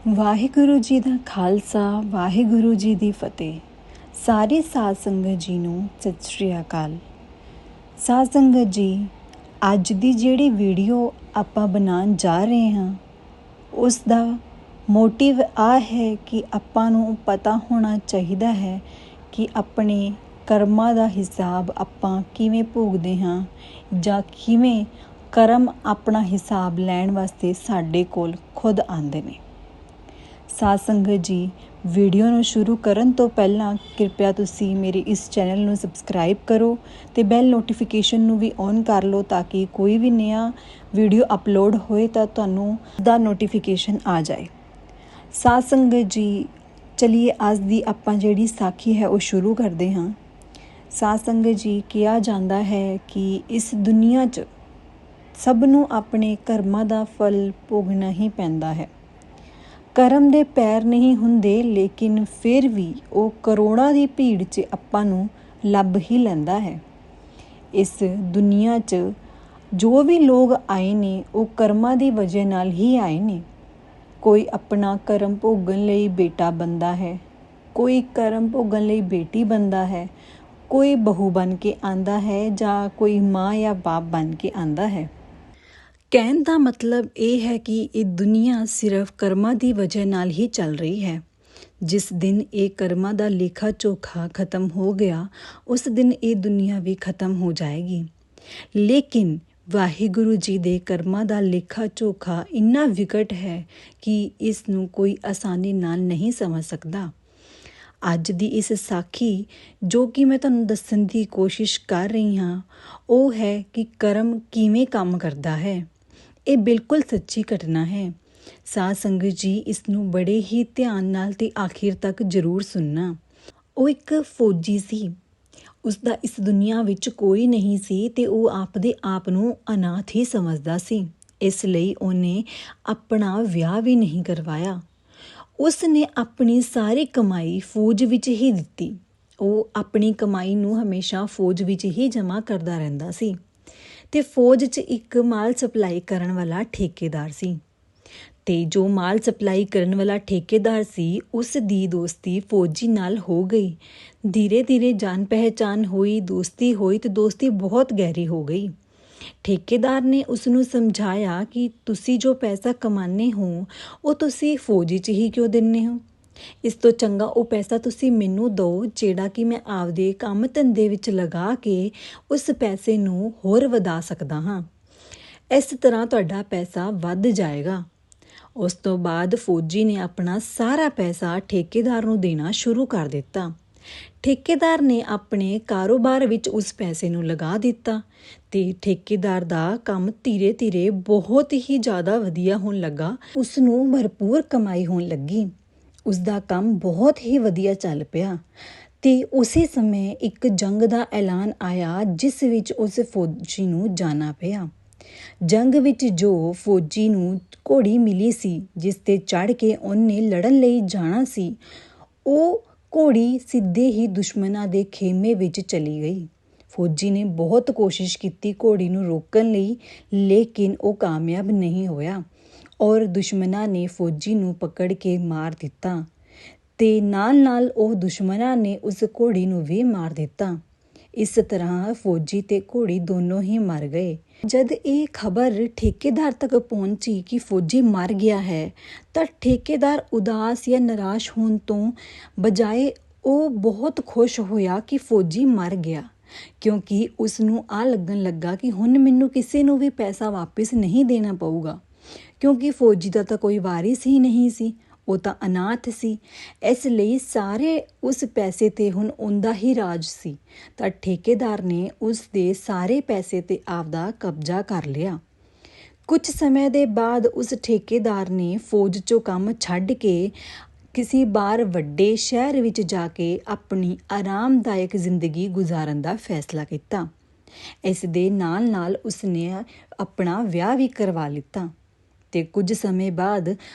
ਵਾਹਿਗੁਰੂ ਜੀ ਦਾ ਖਾਲਸਾ, ਵਾਹਿਗੁਰੂ ਜੀ ਦੀ ਫਤਿਹ। ਸਾਰੀ ਸਾਧ ਸੰਗਤ ਜੀ ਨੂੰ ਸਤਿ ਸ਼੍ਰੀ ਅਕਾਲ। ਸਾਧ ਸੰਗਤ ਜੀ, ਅੱਜ ਦੀ ਜਿਹੜੀ ਵੀਡੀਓ ਆਪਾਂ ਬਣਾਉਣ ਜਾ ਰਹੇ ਹਾਂ ਉਸ ਦਾ ਮੋਟਿਵ ਆ ਹੈ ਕਿ ਆਪਾਂ ਨੂੰ ਪਤਾ ਹੋਣਾ ਚਾਹੀਦਾ ਹੈ ਕਿ ਆਪਣੇ ਕਰਮਾਂ ਦਾ ਹਿਸਾਬ ਆਪਾਂ ਕਿਵੇਂ ਭੋਗਦੇ ਹਾਂ ਜਾਂ ਕਿਵੇਂ ਕਰਮ ਆਪਣਾ ਹਿਸਾਬ ਲੈਣ ਵਾਸਤੇ ਸਾਡੇ ਕੋਲ ਖੁਦ ਆਉਂਦੇ ਨੇ। ਸਾਧ ਸੰਗਤ ਜੀ, ਵੀਡੀਓ ਨੂੰ ਸ਼ੁਰੂ ਕਰਨ ਤੋਂ ਪਹਿਲਾਂ ਕਿਰਪਾ ਤੁਸੀਂ ਮੇਰੇ ਇਸ ਚੈਨਲ ਨੂੰ ਸਬਸਕ੍ਰਾਈਬ ਕਰੋ ਅਤੇ ਬੈਲ ਨੋਟੀਫਿਕੇਸ਼ਨ ਨੂੰ ਵੀ ਔਨ ਕਰ ਲਓ ਤਾਂ ਕਿ ਕੋਈ ਵੀ ਨਵਾਂ ਵੀਡੀਓ ਅਪਲੋਡ ਹੋਏ ਤਾਂ ਤੁਹਾਨੂੰ ਦਾ ਨੋਟੀਫਿਕੇਸ਼ਨ ਆ ਜਾਏ। ਸਾਧ ਸੰਗਤ ਜੀ, ਚਲਿਏ ਅੱਜ ਦੀ ਆਪਾਂ ਜਿਹੜੀ ਸਾਖੀ ਹੈ ਉਹ ਸ਼ੁਰੂ ਕਰਦੇ ਹਾਂ। ਸਾਧ ਸੰਗਤ ਜੀ, ਕਿਹਾ ਜਾਂਦਾ ਹੈ ਕਿ ਇਸ ਦੁਨੀਆ 'ਚ ਸਭ ਨੂੰ ਆਪਣੇ ਕਰਮਾਂ ਦਾ ਫਲ ਭੋਗਣਾ ਹੀ ਪੈਂਦਾ ਹੈ। ਕਰਮ ਦੇ ਪੈਰ ਨਹੀਂ ਹੁੰਦੇ, ਲੇਕਿਨ ਫਿਰ ਵੀ ਉਹ ਕਰੋੜਾਂ ਦੀ ਭੀੜ 'ਚ ਆਪਾਂ ਨੂੰ ਲੱਭ ਹੀ ਲੈਂਦਾ ਹੈ। ਇਸ ਦੁਨੀਆ 'ਚ ਜੋ ਵੀ ਲੋਕ ਆਏ ਨੇ ਉਹ ਕਰਮਾਂ ਦੀ ਵਜ੍ਹਾ ਨਾਲ ਹੀ ਆਏ ਨੇ। ਕੋਈ ਆਪਣਾ ਕਰਮ ਭੋਗਣ ਲਈ ਬੇਟਾ ਬਣਦਾ ਹੈ, ਕੋਈ ਕਰਮ ਭੋਗਣ ਲਈ ਬੇਟੀ ਬਣਦਾ ਹੈ, ਕੋਈ ਬਹੂ ਬਣ ਕੇ ਆਉਂਦਾ ਹੈ ਜਾਂ ਕੋਈ ਮਾਂ ਜਾਂ ਬਾਪ ਬਣ ਕੇ ਆਉਂਦਾ ਹੈ। ਕਹਿਣ ਦਾ ਮਤਲਬ ਇਹ ਹੈ ਕਿ ਇਹ ਦੁਨੀਆ ਸਿਰਫ ਕਰਮਾਂ ਦੀ ਵਜ੍ਹਾ ਨਾਲ ਹੀ ਚੱਲ ਰਹੀ ਹੈ। ਜਿਸ ਦਿਨ ਇਹ ਕਰਮਾਂ ਦਾ ਲੇਖਾ ਚੋਖਾ ਖਤਮ ਹੋ ਗਿਆ, ਉਸ ਦਿਨ ਇਹ ਦੁਨੀਆ ਵੀ ਖਤਮ ਹੋ ਜਾਏਗੀ। ਲੇਕਿਨ ਵਾਹਿਗੁਰੂ ਜੀ ਦੇ ਕਰਮਾਂ ਦਾ ਲੇਖਾ ਚੋਖਾ ਇੰਨਾ ਵਿਕਟ ਹੈ ਕਿ ਇਸ ਨੂੰ ਕੋਈ ਆਸਾਨੀ ਨਾਲ ਨਹੀਂ ਸਮਝ ਸਕਦਾ। ਅੱਜ ਦੀ ਇਸ ਸਾਖੀ ਜੋ ਕਿ ਮੈਂ ਤੁਹਾਨੂੰ ਦੱਸਣ ਦੀ ਕੋਸ਼ਿਸ਼ ਕਰ ਰਹੀ ਹਾਂ ਉਹ ਹੈ ਕਿ ਕਰਮ ਕਿਵੇਂ ਕੰਮ ਕਰਦਾ ਹੈ। ਇਹ ਬਿਲਕੁਲ ਸੱਚੀ ਘਟਨਾ ਹੈ। ਸਾਧ ਸੰਗਤ ਜੀ, ਇਸ ਨੂੰ ਬੜੇ ਹੀ ਧਿਆਨ ਨਾਲ ਤੇ ਆਖਿਰ ਤੱਕ ਜ਼ਰੂਰ ਸੁਣਨਾ। ਉਹ ਇੱਕ ਫੌਜੀ ਸੀ। ਉਸਦਾ ਇਸ ਦੁਨੀਆ ਵਿੱਚ ਕੋਈ ਨਹੀਂ ਸੀ ਤੇ ਉਹ ਆਪਦੇ ਆਪ ਨੂੰ ਅਨਾਥ ਹੀ ਸਮਝਦਾ ਸੀ। ਇਸ ਲਈ ਉਹਨੇ ਆਪਣਾ ਵਿਆਹ ਵੀ ਨਹੀਂ ਕਰਵਾਇਆ। ਉਸ ਨੇ ਆਪਣੀ ਸਾਰੀ ਕਮਾਈ ਫੌਜ ਵਿੱਚ ਹੀ ਦਿੱਤੀ। ਉਹ ਆਪਣੀ ਕਮਾਈ ਨੂੰ ਹਮੇਸ਼ਾ ਫੌਜ ਵਿੱਚ ਹੀ ਜਮ੍ਹਾਂ ਕਰਦਾ ਰਹਿੰਦਾ ਸੀ ਤੇ ਫੌਜ 'ਚ ਇੱਕ ਮਾਲ ਸਪਲਾਈ ਕਰਨ ਵਾਲਾ ਠੇਕੇਦਾਰ ਸੀ ਤੇ ਜੋ ਮਾਲ ਸਪਲਾਈ ਕਰਨ ਵਾਲਾ ਠੇਕੇਦਾਰ ਸੀ ਉਸ ਦੀ ਦੋਸਤੀ ਫੌਜੀ ਨਾਲ ਹੋ ਗਈ। ਧੀਰੇ ਧੀਰੇ ਜਾਣ ਪਹਿਚਾਣ ਹੋਈ, ਦੋਸਤੀ ਹੋਈ ਤੇ ਦੋਸਤੀ ਬਹੁਤ ਗਹਿਰੀ ਹੋ ਗਈ। ਠੇਕੇਦਾਰ ਨੇ ਉਸ ਨੂੰ ਸਮਝਾਇਆ ਕਿ ਤੁਸੀਂ ਜੋ ਪੈਸਾ ਕਮਾਉਂਦੇ ਹੋ ਉਹ ਤੁਸੀਂ ਫੌਜ 'ਚ ਹੀ ਕਿਉਂ ਦਿੰਦੇ ਹੋ। ਇਸ ਤੋਂ ਚੰਗਾ ਉਹ ਪੈਸਾ ਤੁਸੀਂ ਮੈਨੂੰ ਦਿਓ ਜਿਹੜਾ ਕਿ ਮੈਂ ਆਪਦੇ ਕੰਮ ਧੰਦੇ ਵਿੱਚ ਲਗਾ ਕੇ ਉਸ ਪੈਸੇ ਨੂੰ ਹੋਰ ਵਧਾ ਸਕਦਾ ਹਾਂ। ਇਸ ਤਰ੍ਹਾਂ ਤੁਹਾਡਾ ਪੈਸਾ ਵੱਧ ਜਾਏਗਾ। ਉਸ ਤੋਂ ਬਾਅਦ ਫੌਜੀ ਨੇ ਆਪਣਾ ਸਾਰਾ ਪੈਸਾ ਠੇਕੇਦਾਰ ਨੂੰ ਦੇਣਾ ਸ਼ੁਰੂ ਕਰ ਦਿੱਤਾ। ਠੇਕੇਦਾਰ ਨੇ ਆਪਣੇ ਕਾਰੋਬਾਰ ਵਿੱਚ ਉਸ ਪੈਸੇ ਨੂੰ ਲਗਾ ਦਿੱਤਾ ਤੇ ਠੇਕੇਦਾਰ ਦਾ ਕੰਮ ਧੀਰੇ ਧੀਰੇ ਬਹੁਤ ਹੀ ਜ਼ਿਆਦਾ ਵਧੀਆ ਹੋਣ ਲੱਗਾ। ਉਸ ਨੂੰ ਭਰਪੂਰ ਕਮਾਈ ਹੋਣ ਲੱਗੀ। ਉਸ ਦਾ ਕੰਮ ਬਹੁਤ ਹੀ ਵਧੀਆ ਚੱਲ ਪਿਆ ਤੇ ਉਸੇ ਸਮੇਂ ਇੱਕ ਜੰਗ ਦਾ ਐਲਾਨ ਆਇਆ ਜਿਸ ਵਿੱਚ ਉਸ ਫੌਜੀ ਨੂੰ ਜਾਣਾ ਪਿਆ। ਜੰਗ ਵਿੱਚ ਜੋ ਫੌਜੀ ਨੂੰ ਘੋੜੀ ਮਿਲੀ ਸੀ ਜਿਸ ਤੇ ਚੜ੍ਹ ਕੇ ਉਹਨੇ ਲੜਨ ਲਈ ਜਾਣਾ ਸੀ, ਉਹ ਘੋੜੀ ਸਿੱਧੇ ਹੀ ਦੁਸ਼ਮਣਾਂ ਦੇ ਖੇਮੇ ਵਿੱਚ ਚਲੀ ਗਈ। ਫੌਜੀ ਨੇ ਬਹੁਤ ਕੋਸ਼ਿਸ਼ ਕੀਤੀ ਘੋੜੀ ਨੂੰ ਰੋਕਣ ਲਈ, ਲੇਕਿਨ ਉਹ ਕਾਮਯਾਬ ਨਹੀਂ ਹੋਇਆ ਔਰ ਦੁਸ਼ਮਣਾਂ ਨੇ ਫੌਜੀ ਨੂੰ ਪਕੜ ਕੇ ਮਾਰ ਦਿੱਤਾ ਤੇ ਨਾਲ ਉਹ ਦੁਸ਼ਮਣਾਂ ਨੇ ਉਸ ਘੋੜੀ ਨੂੰ ਵੀ ਮਾਰ ਦਿੱਤਾ। ਇਸ ਤਰ੍ਹਾਂ ਫੌਜੀ ਤੇ ਘੋੜੀ ਦੋਨੋਂ ਹੀ ਮਰ ਗਏ। ਜਦ ਇਹ ਖਬਰ ਠੇਕੇਦਾਰ ਤੱਕ ਪਹੁੰਚੀ ਕਿ ਫੌਜੀ ਮਰ ਗਿਆ ਹੈ ਤਾਂ ਠੇਕੇਦਾਰ ਉਦਾਸ ਜਾਂ ਨਿਰਾਸ਼ ਹੋਣ ਤੋਂ ਬਜਾਏ ਉਹ ਬਹੁਤ ਖੁਸ਼ ਹੋਇਆ ਕਿ ਫੌਜੀ ਮਰ ਗਿਆ, ਕਿਉਂਕਿ ਉਸ ਨੂੰ ਲੱਗਣ ਲੱਗਾ ਕਿ ਹੁਣ ਮੈਨੂੰ ਕਿਸੇ ਨੂੰ ਵੀ ਪੈਸਾ ਵਾਪਿਸ ਨਹੀਂ ਦੇਣਾ ਪਊਗਾ, ਕਿਉਂਕਿ ਫੌਜੀ ਦਾ ਤਾਂ ਕੋਈ ਵਾਰਿਸ ਹੀ ਨਹੀਂ ਸੀ, ਉਹ ਤਾਂ ਅਨਾਥ ਸੀ। ਇਸ ਲਈ ਸਾਰੇ ਉਸ ਪੈਸੇ 'ਤੇ ਹੁਣ ਉਹਦਾ ਹੀ ਰਾਜ ਸੀ ਤਾਂ ਠੇਕੇਦਾਰ ਨੇ ਉਸ ਦੇ ਸਾਰੇ ਪੈਸੇ 'ਤੇ ਆਪਦਾ ਕਬਜ਼ਾ ਕਰ ਲਿਆ। ਕੁਝ ਸਮੇਂ ਦੇ ਬਾਅਦ ਉਸ ਠੇਕੇਦਾਰ ਨੇ ਫੌਜ 'ਚੋਂ ਕੰਮ ਛੱਡ ਕੇ ਕਿਸੇ ਬਾਹਰ ਵੱਡੇ ਸ਼ਹਿਰ ਵਿੱਚ ਜਾ ਕੇ ਆਪਣੀ ਆਰਾਮਦਾਇਕ ਜ਼ਿੰਦਗੀ ਗੁਜ਼ਾਰਨ ਦਾ ਫੈਸਲਾ ਕੀਤਾ। ਇਸ ਦੇ ਨਾਲ ਉਸਨੇ ਆਪਣਾ ਵਿਆਹ ਵੀ ਕਰਵਾ ਲਿੱਤਾ ਤੇ ਕੁਝ ਸਮੇਂ ਬਾਅਦ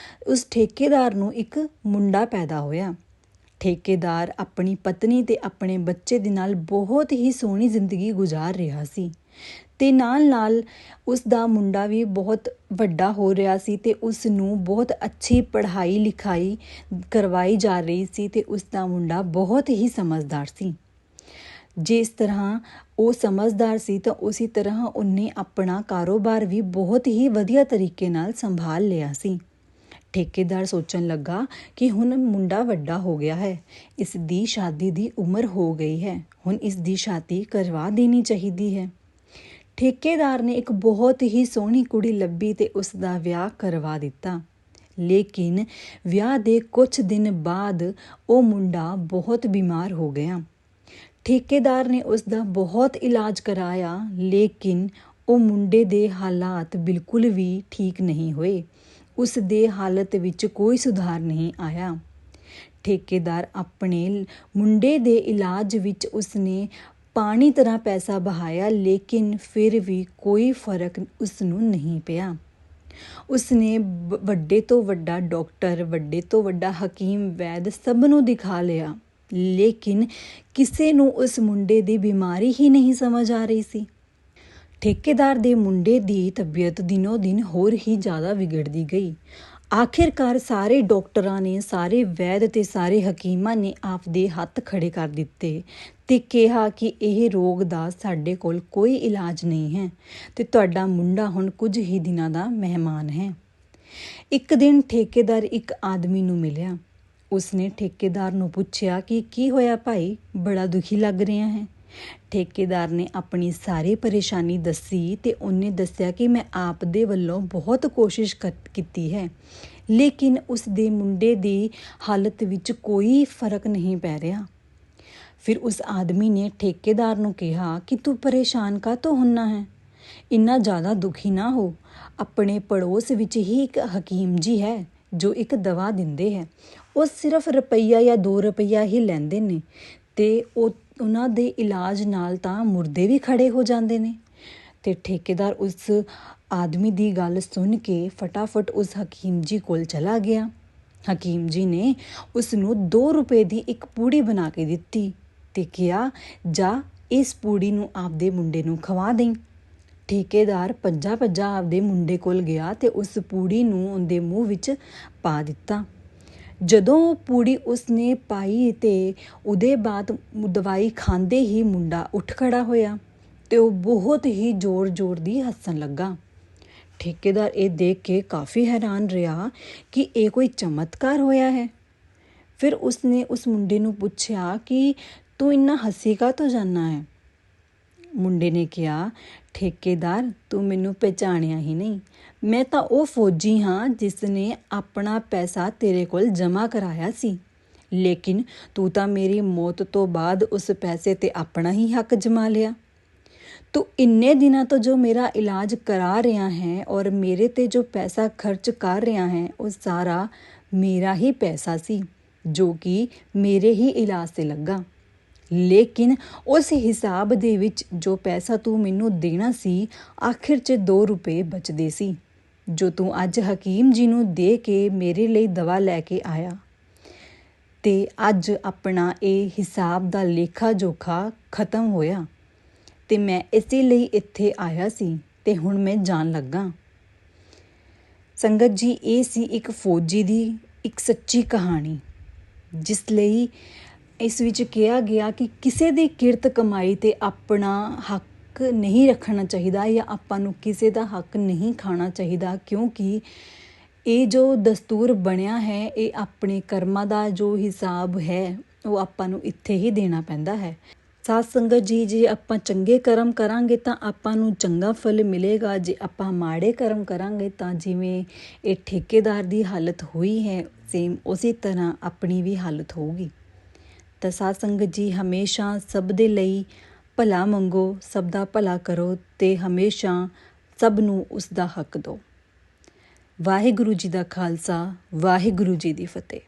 ਉਸ ਠੇਕੇਦਾਰ ਨੂੰ ਇੱਕ ਮੁੰਡਾ ਪੈਦਾ ਹੋਇਆ। ਠੇਕੇਦਾਰ ਆਪਣੀ ਪਤਨੀ ਤੇ ਆਪਣੇ ਬੱਚੇ ਦੇ ਨਾਲ ਬਹੁਤ ਹੀ ਸੋਹਣੀ ਜ਼ਿੰਦਗੀ ਗੁਜ਼ਾਰ ਰਿਹਾ ਸੀ। ਤੇ ਨਾਲ ਉਸ ਦਾ ਮੁੰਡਾ ਵੀ ਬਹੁਤ ਵੱਡਾ ਹੋ ਰਿਹਾ ਸੀ ਤੇ ਉਸ ਨੂੰ ਬਹੁਤ ਅੱਛੀ ਪੜ੍ਹਾਈ ਲਿਖਾਈ ਕਰਵਾਈ ਜਾ ਰਹੀ ਸੀ ਤੇ ਉਸ ਦਾ ਮੁੰਡਾ ਬਹੁਤ ਹੀ ਸਮਝਦਾਰ ਸੀ। ਜਿਸ ਤਰ੍ਹਾਂ ਉਹ ਸਮਝਦਾਰ ਸੀ ਤਾਂ ਉਸੇ ਤਰ੍ਹਾਂ ਉਹਨੇ ਆਪਣਾ ਕਾਰੋਬਾਰ ਵੀ ਬਹੁਤ ਹੀ ਵਧੀਆ ਤਰੀਕੇ ਨਾਲ ਸੰਭਾਲ ਲਿਆ ਸੀ। ਠੇਕੇਦਾਰ ਸੋਚਣ ਲੱਗਾ ਕਿ ਹੁਣ ਮੁੰਡਾ ਵੱਡਾ ਹੋ ਗਿਆ ਹੈ, ਇਸ ਦੀ ਸ਼ਾਦੀ ਦੀ ਉਮਰ ਹੋ ਗਈ ਹੈ, ਹੁਣ ਇਸ ਦੀ ਸ਼ਾਦੀ ਕਰਵਾ ਦੇਣੀ ਚਾਹੀਦੀ ਹੈ। ਠੇਕੇਦਾਰ ਨੇ ਇੱਕ ਬਹੁਤ ਹੀ ਸੋਹਣੀ ਕੁੜੀ ਲੱਭੀ ਤੇ ਉਸ ਦਾ ਵਿਆਹ ਕਰਵਾ ਦਿੱਤਾ। ਲੇਕਿਨ ਵਿਆਹ ਦੇ ਕੁਝ ਦਿਨ ਬਾਅਦ ਉਹ ਮੁੰਡਾ ਬਹੁਤ ਬਿਮਾਰ ਹੋ ਗਿਆ। ਠੇਕੇਦਾਰ ਨੇ ਉਸ ਦਾ ਬਹੁਤ ਇਲਾਜ ਕਰਾਇਆ, ਲੇਕਿਨ ਉਹ ਮੁੰਡੇ ਦੇ ਹਾਲਾਤ ਬਿਲਕੁਲ ਵੀ ਠੀਕ ਨਹੀਂ ਹੋਏ। ਉਸ ਦੇ ਹਾਲਤ ਵਿੱਚ ਕੋਈ ਸੁਧਾਰ ਨਹੀਂ ਆਇਆ। ਠੇਕੇਦਾਰ ਆਪਣੇ ਮੁੰਡੇ ਦੇ ਇਲਾਜ ਵਿੱਚ ਉਸਨੇ ਪਾਣੀ ਤਰ੍ਹਾਂ ਪੈਸਾ ਬਹਾਇਆ, ਲੇਕਿਨ ਫਿਰ ਵੀ ਕੋਈ ਫਰਕ ਉਸ ਨੂੰ ਨਹੀਂ ਪਿਆ। ਉਸਨੇ ਵੱਡੇ ਤੋਂ ਵੱਡਾ ਡਾਕਟਰ, ਵੱਡੇ ਤੋਂ ਵੱਡਾ ਹਕੀਮ, ਵੈਦ ਸਭ ਨੂੰ ਦਿਖਾ ਲਿਆ, ਲੇਕਿਨ ਕਿਸੇ ਨੂੰ ਉਸ ਮੁੰਡੇ ਦੀ ਬਿਮਾਰੀ ਹੀ ਨਹੀਂ ਸਮਝ ਆ ਰਹੀ ਸੀ। ਠੇਕੇਦਾਰ ਦੇ ਮੁੰਡੇ ਦੀ ਤਬੀਅਤ ਦਿਨੋਂ ਦਿਨ ਹੋਰ ਹੀ ਜ਼ਿਆਦਾ ਵਿਗੜਦੀ ਗਈ। ਆਖਿਰਕਾਰ ਸਾਰੇ ਡਾਕਟਰਾਂ ਨੇ, ਸਾਰੇ ਵੈਦ ਤੇ ਸਾਰੇ ਹਕੀਮਾਂ ਨੇ ਆਪਦੇ ਹੱਥ ਖੜੇ ਕਰ ਦਿੱਤੇ ਤੇ ਕਿਹਾ ਕਿ ਇਹ ਰੋਗ ਦਾ ਸਾਡੇ ਕੋਲ ਕੋਈ ਇਲਾਜ ਨਹੀਂ ਹੈ ਤੇ ਤੁਹਾਡਾ ਮੁੰਡਾ ਹੁਣ ਕੁਝ ਹੀ ਦਿਨਾਂ ਦਾ ਮਹਿਮਾਨ ਹੈ। ਇੱਕ ਦਿਨ ਠੇਕੇਦਾਰ ਇੱਕ ਆਦਮੀ ਨੂੰ ਮਿਲਿਆ। ਉਸਨੇ ਠੇਕੇਦਾਰ ਨੂੰ ਪੁੱਛਿਆ ਕਿ ਕੀ ਹੋਇਆ ਭਾਈ, ਬੜਾ ਦੁਖੀ ਲੱਗ ਰਿਹਾ ਹੈ। ਠੇਕੇਦਾਰ ਨੇ ਆਪਣੀ ਸਾਰੀ ਪਰੇਸ਼ਾਨੀ ਦੱਸੀ ਤੇ ਉਹਨੇ ਦੱਸਿਆ ਕਿ ਮੈਂ ਆਪ ਦੇ ਵੱਲੋਂ ਬਹੁਤ ਕੋਸ਼ਿਸ਼ ਕੀਤੀ ਹੈ, ਲੇਕਿਨ ਉਸ ਦੇ ਮੁੰਡੇ ਦੀ ਹਾਲਤ ਵਿੱਚ ਕੋਈ ਫਰਕ ਨਹੀਂ ਪੈ ਰਿਹਾ। ਫਿਰ ਉਸ ਆਦਮੀ ਨੇ ਠੇਕੇਦਾਰ ਨੂੰ ਕਿਹਾ ਕਿ ਤੂੰ ਪਰੇਸ਼ਾਨ ਕਾਹਤੋਂ ਹੁੰਨਾ ਹੈ, ਇੰਨਾ ਜ਼ਿਆਦਾ ਦੁਖੀ ਨਾ ਹੋ। ਆਪਣੇ ਪੜੋਸ ਵਿੱਚ ਹੀ ਇੱਕ ਹਕੀਮ ਜੀ ਹੈ ਜੋ ਇੱਕ ਦਵਾ ਦਿੰਦੇ ਹੈ, ਉਹ ਸਿਰਫ ਰੁਪਈਆ ਜਾਂ 2 ਰੁਪਈਆ ਹੀ ਲੈਂਦੇ ਨੇ ਤੇ ਉਹਨਾਂ ਦੇ ਇਲਾਜ ਨਾਲ ਤਾਂ ਮੁਰਦੇ ਵੀ ਖੜੇ ਹੋ ਜਾਂਦੇ ਨੇ। ਤੇ ਠੇਕੇਦਾਰ ਉਸ ਆਦਮੀ ਦੀ ਗੱਲ ਸੁਣ ਕੇ ਫਟਾਫਟ ਉਸ ਹਕੀਮ ਜੀ ਕੋਲ ਚਲਾ ਗਿਆ। ਹਕੀਮ ਜੀ ਨੇ ਉਸ ਨੂੰ 2 ਰੁਪਏ ਦੀ ਇੱਕ ਪੂੜੀ ਬਣਾ ਕੇ ਦਿੱਤੀ ਤੇ ਕਿਹਾ, ਜਾ ਇਸ ਪੂੜੀ ਨੂੰ ਆਪਦੇ ਮੁੰਡੇ ਨੂੰ ਖਵਾ ਦੇਈਂ। ਠੇਕੇਦਾਰ ਭੱਜਾ ਆਪਦੇ ਮੁੰਡੇ ਕੋਲ ਗਿਆ ਤੇ ਉਸ ਪੂੜੀ ਨੂੰ ਉਹਦੇ ਮੂੰਹ ਵਿੱਚ ਪਾ ਦਿੱਤਾ। ਜਦੋਂ ਉਹ ਪੂੜੀ ਉਸਨੇ ਪਾਈ ਤੇ ਉਹਦੇ ਬਾਅਦ ਦਵਾਈ ਖਾਂਦੇ ਹੀ ਮੁੰਡਾ ਉੱਠ ਖੜਾ ਹੋਇਆ ਤੇ ਉਹ ਬਹੁਤ ਹੀ ਜ਼ੋਰ ਦੀ ਹੱਸਣ ਲੱਗਾ। ਠੇਕੇਦਾਰ ਇਹ ਦੇਖ ਕੇ ਕਾਫੀ ਹੈਰਾਨ ਰਿਹਾ ਕਿ ਇਹ ਕੋਈ ਚਮਤਕਾਰ ਹੋਇਆ ਹੈ। ਫਿਰ ਉਸਨੇ ਉਸ ਮੁੰਡੇ ਨੂੰ ਪੁੱਛਿਆ ਕਿ ਤੂੰ ਇੰਨਾ ਹੱਸੀ ਕਾਹਤੋਂ ਜਾਂਦਾ ਹੈ। ਮੁੰਡੇ ਨੇ ਕਿਹਾ, ਠੇਕੇਦਾਰ ਤੂੰ ਮੈਨੂੰ ਪਹਿਚਾਣਿਆ ਹੀ ਨਹੀਂ, ਮੈਂ ਤਾਂ ਉਹ ਫੌਜੀ ਹਾਂ ਜਿਸ ਨੇ ਆਪਣਾ ਪੈਸਾ ਤੇਰੇ ਕੋਲ ਜਮ੍ਹਾਂ ਕਰਾਇਆ ਸੀ, ਲੇਕਿਨ ਤੂੰ ਤਾਂ ਮੇਰੀ ਮੌਤ ਤੋਂ ਬਾਅਦ ਉਸ ਪੈਸੇ ਤੇ ਆਪਣਾ ਹੀ ਹੱਕ ਜਮਾ ਲਿਆ। ਤੂੰ ਇੰਨੇ ਦਿਨਾਂ ਤੋਂ ਜੋ ਮੇਰਾ ਇਲਾਜ ਕਰਾ ਰਿਹਾ ਹੈ ਔਰ ਮੇਰੇ ਤੇ ਜੋ ਪੈਸਾ ਖਰਚ ਕਰ ਰਿਹਾ ਹੈ, ਉਹ ਸਾਰਾ ਮੇਰਾ ਹੀ ਪੈਸਾ ਸੀ ਜੋ ਕਿ ਮੇਰੇ ਹੀ ਇਲਾਜ ਤੇ ਲੱਗਾ, ਲੇਕਿਨ ਉਸ ਹਿਸਾਬ ਦੇ ਵਿੱਚ ਜੋ ਪੈਸਾ ਤੂੰ ਮੈਨੂੰ ਦੇਣਾ ਸੀ, ਆਖਿਰ 'ਚ 2 ਰੁਪਏ ਬਚਦੇ ਸੀ ਜੋ ਤੂੰ ਅੱਜ ਹਕੀਮ ਜੀ ਨੂੰ ਦੇ ਕੇ ਮੇਰੇ ਲਈ ਦਵਾ ਲੈ ਕੇ ਆਇਆ। ਤੇ ਅੱਜ ਆਪਣਾ ਇਹ ਹਿਸਾਬ ਦਾ ਲੇਖਾ ਜੋਖਾ ਖਤਮ ਹੋਇਆ ਤੇ ਮੈਂ ਇਸੇ ਲਈ ਇੱਥੇ ਆਇਆ ਸੀ ਤੇ ਹੁਣ ਮੈਂ ਜਾਣ ਲੱਗਾ। ਸੰਗਤ ਜੀ, ਇਹ ਸੀ ਇੱਕ ਫੌਜੀ ਦੀ ਇੱਕ ਸੱਚੀ ਕਹਾਣੀ, ਜਿਸ ਲਈ ਇਸ ਵਿੱਚ ਕਿਹਾ ਗਿਆ ਕਿ ਕਿਸੇ ਦੀ ਕਿਰਤ ਕਮਾਈ ਤੇ ਆਪਣਾ ਹੱਕ ਨਹੀਂ ਰੱਖਣਾ ਚਾਹੀਦਾ ਜਾਂ ਆਪਾਂ ਨੂੰ ਕਿਸੇ ਦਾ ਹੱਕ ਨਹੀਂ ਖਾਣਾ ਚਾਹੀਦਾ, ਕਿਉਂਕਿ ਇਹ ਜੋ ਦਸਤੂਰ ਬਣਿਆ ਹੈ, ਇਹ ਆਪਣੇ ਕਰਮਾਂ ਦਾ ਜੋ ਹਿਸਾਬ ਹੈ ਉਹ ਆਪਾਂ ਨੂੰ ਇੱਥੇ ਹੀ ਦੇਣਾ ਪੈਂਦਾ ਹੈ। ਸਾਧ ਸੰਗਤ ਜੀ, ਜੇ ਆਪਾਂ ਚੰਗੇ ਕਰਮ ਕਰਾਂਗੇ ਤਾਂ ਆਪਾਂ ਨੂੰ ਚੰਗਾ ਫਲ ਮਿਲੇਗਾ, ਜੇ ਆਪਾਂ ਮਾੜੇ ਕਰਮ ਕਰਾਂਗੇ ਤਾਂ ਜਿਵੇਂ ਇਹ ਠੇਕੇਦਾਰ ਦੀ ਹਾਲਤ ਹੋਈ ਹੈ, ਸੇਮ ਉਸੇ ਤਰ੍ਹਾਂ ਆਪਣੀ ਵੀ ਹਾਲਤ ਹੋਊਗੀ। ਤਾਂ ਸਾਧ ਸੰਗਤ ਜੀ, ਹਮੇਸ਼ਾ ਸਭ ਦੇ ਲਈ ਭਲਾ ਮੰਗੋ, ਸਭ ਦਾ ਭਲਾ ਕਰੋ ਤੇ ਹਮੇਸ਼ਾ ਸਭ ਨੂੰ ਉਸ ਦਾ ਹੱਕ ਦਿਓ। ਵਾਹਿਗੁਰੂ ਜੀ ਦਾ ਖਾਲਸਾ, ਵਾਹਿਗੁਰੂ ਜੀ ਦੀ ਫਤਿਹ।